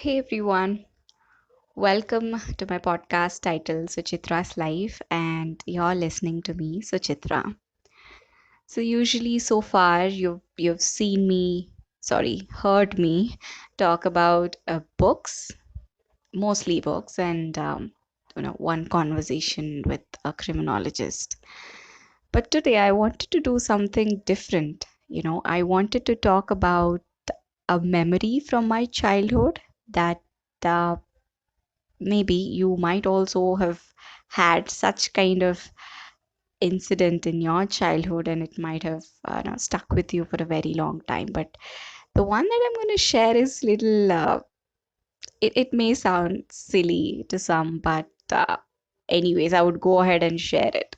Hey everyone, welcome to my podcast titled Suchitra's Life, and you're listening to me, Suchitra. So usually so far you've seen me, sorry, heard me talk about books, mostly books, and one conversation with a criminologist. But today I wanted to do something different. I wanted to talk about a memory from my childhood that uh, maybe you might also have had such kind of incident in your childhood and it might have stuck with you for a very long time, but the one that I'm going to share is little it may sound silly to some, but anyways, I would go ahead and share it.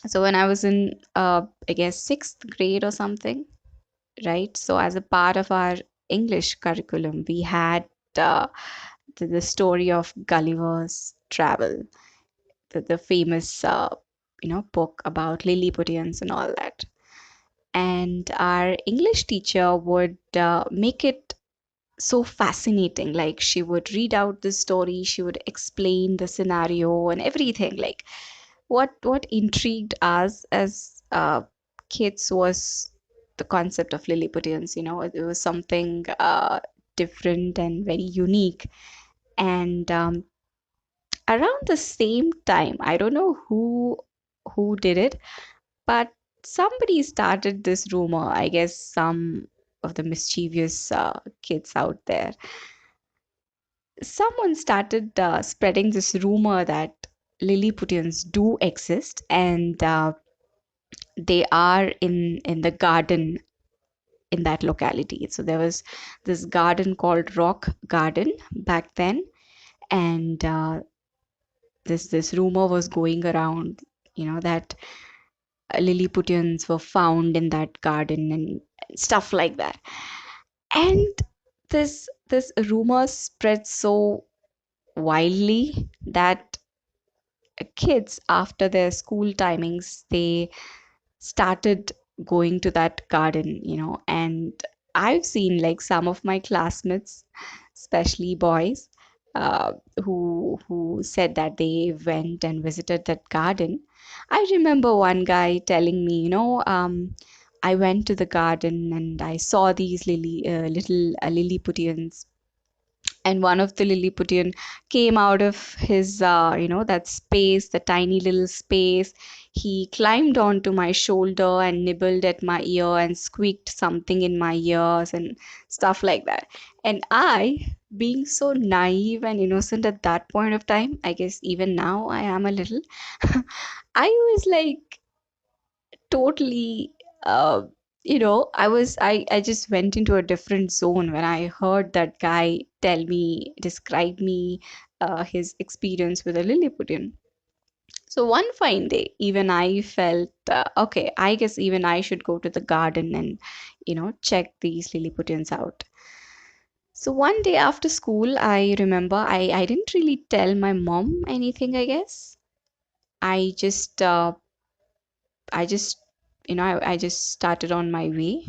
So when I was in I guess 6th grade or something, right? So as a part of our English curriculum, we had uh, the story of Gulliver's Travel, the famous book about Lilliputians and all that. And our English teacher would make it so fascinating. Like she would read out the story, she would explain the scenario and everything. Like what intrigued us as kids was the concept of Lilliputians. It was something different and very unique. And around the same time, I don't know who did it, but somebody started this rumor. I guess some of the mischievous kids out there, someone started spreading this rumor that Lilliputians do exist, and they are in the garden in that locality. So there was this garden called Rock Garden back then, and this rumor was going around, that Lilliputians were found in that garden and stuff like that. And this rumor spread so wildly that kids, after their school timings, they started going to that garden, and I've seen like some of my classmates, especially boys, who said that they went and visited that garden. I remember one guy telling me, I went to the garden and I saw these little Lilliputians, and one of the Lilliputian came out of his that space, the tiny little space. He climbed onto my shoulder and nibbled at my ear and squeaked something in my ears and stuff like that. And I, being so naive and innocent at that point of time, I guess even now I am a little, I was like totally I just went into a different zone when I heard that guy describe me his experience with a Lilliputian. So one fine day, even I felt okay, I guess even I should go to the garden and check these Lilliputians out. So one day after school, I remember I didn't really tell my mom anything, I guess. I just i just you know I just started on my way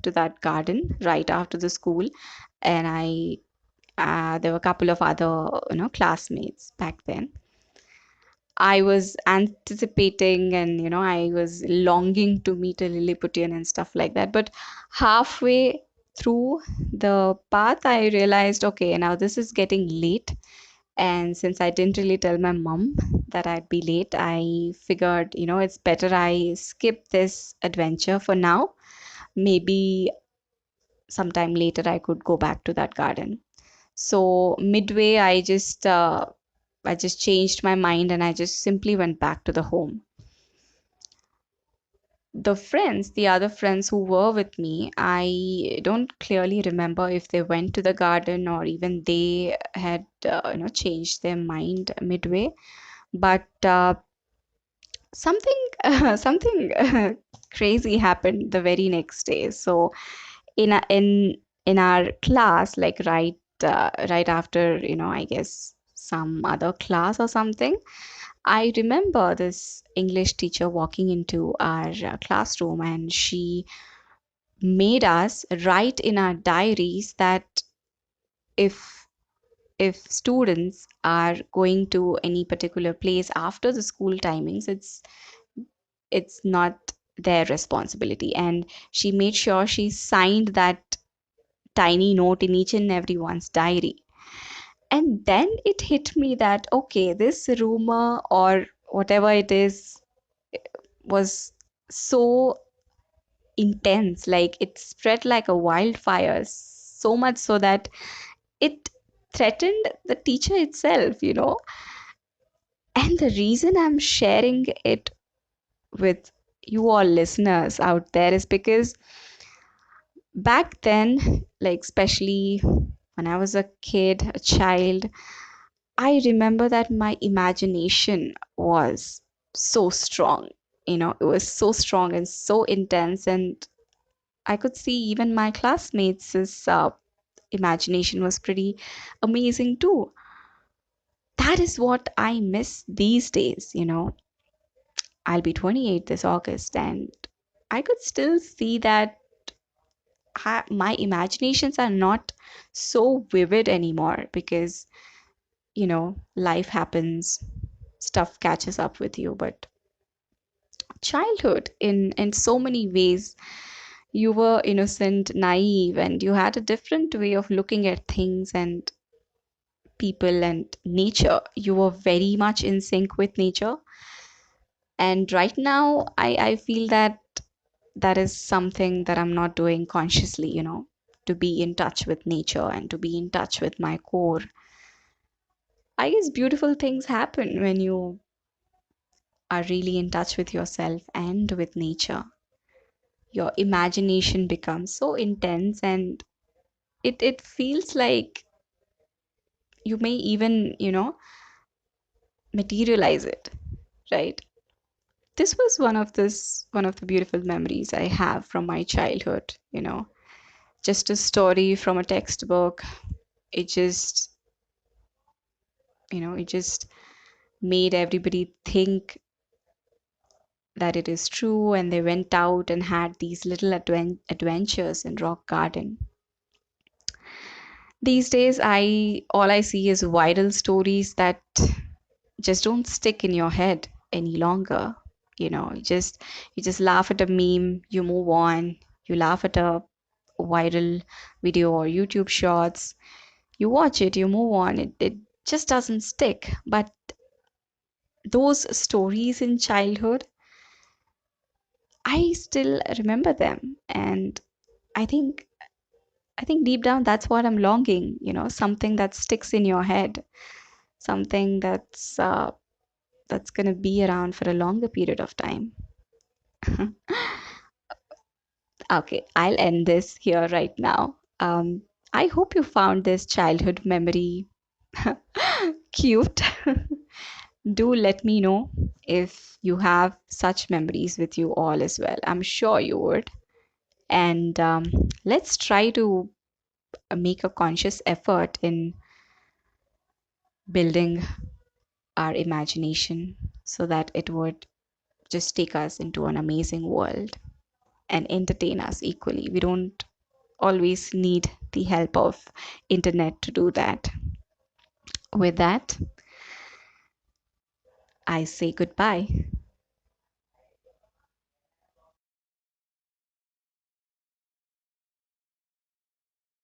to that garden right after the school. And I there were a couple of other classmates back then. I was anticipating, and I was longing to meet a Lilliputian and stuff like that. But halfway through the path, I realized, okay, now this is getting late. And since I didn't really tell my mom that I'd be late, I figured, it's better I skip this adventure for now. Maybe sometime later I could go back to that garden. So midway, I just changed my mind and I just simply went back to the home. The other friends who were with me, I don't clearly remember if they went to the garden or even they had changed their mind midway. But something something crazy happened the very next day. So in our class, like right after, I guess some other class or something, I remember this English teacher walking into our classroom, and she made us write in our diaries that if students are going to any particular place after the school timings, it's not their responsibility. And she made sure she signed that tiny note in each and everyone's diary. And then it hit me that, okay, this rumor or whatever it is was so intense. Like it spread like a wildfire, so much so that it threatened the teacher itself. And the reason I'm sharing it with you all listeners out there is because back then, like especially when I was a kid, a child, I remember that my imagination was so strong. It was so strong and so intense, and I could see even my classmates' imagination was pretty amazing too. That is what I miss these days. I'll be 28 this August, and I could still see that my imaginations are not so vivid anymore because, life happens, stuff catches up with you. But childhood, in so many ways, you were innocent, naive, and you had a different way of looking at things and people and nature. You were very much in sync with nature. And right now, I feel that that is something that I'm not doing consciously, to be in touch with nature and to be in touch with my core. I guess beautiful things happen when you are really in touch with yourself and with nature. Your imagination becomes so intense, and it feels like you may even materialize it, right? This was one of the beautiful memories I have from my childhood. Just a story from a textbook. It just made everybody think that it is true, and they went out and had these little adventures in rock garden. These days, I all I see is viral stories that just don't stick in your head any longer. You just laugh at a meme, you move on. You laugh at a viral video or YouTube shorts, you watch it, you move on. It just doesn't stick. But those stories in childhood, I still remember them. And I think I think deep down that's what I'm longing, something that sticks in your head, something that's gonna be around for a longer period of time. Okay, I'll end this here right now. I hope you found this childhood memory cute. Do let me know if you have such memories with you all as well. I'm sure you would. And let's try to make a conscious effort in building our imagination so that it would just take us into an amazing world and entertain us equally. We don't always need the help of internet to do that. With that, I say goodbye.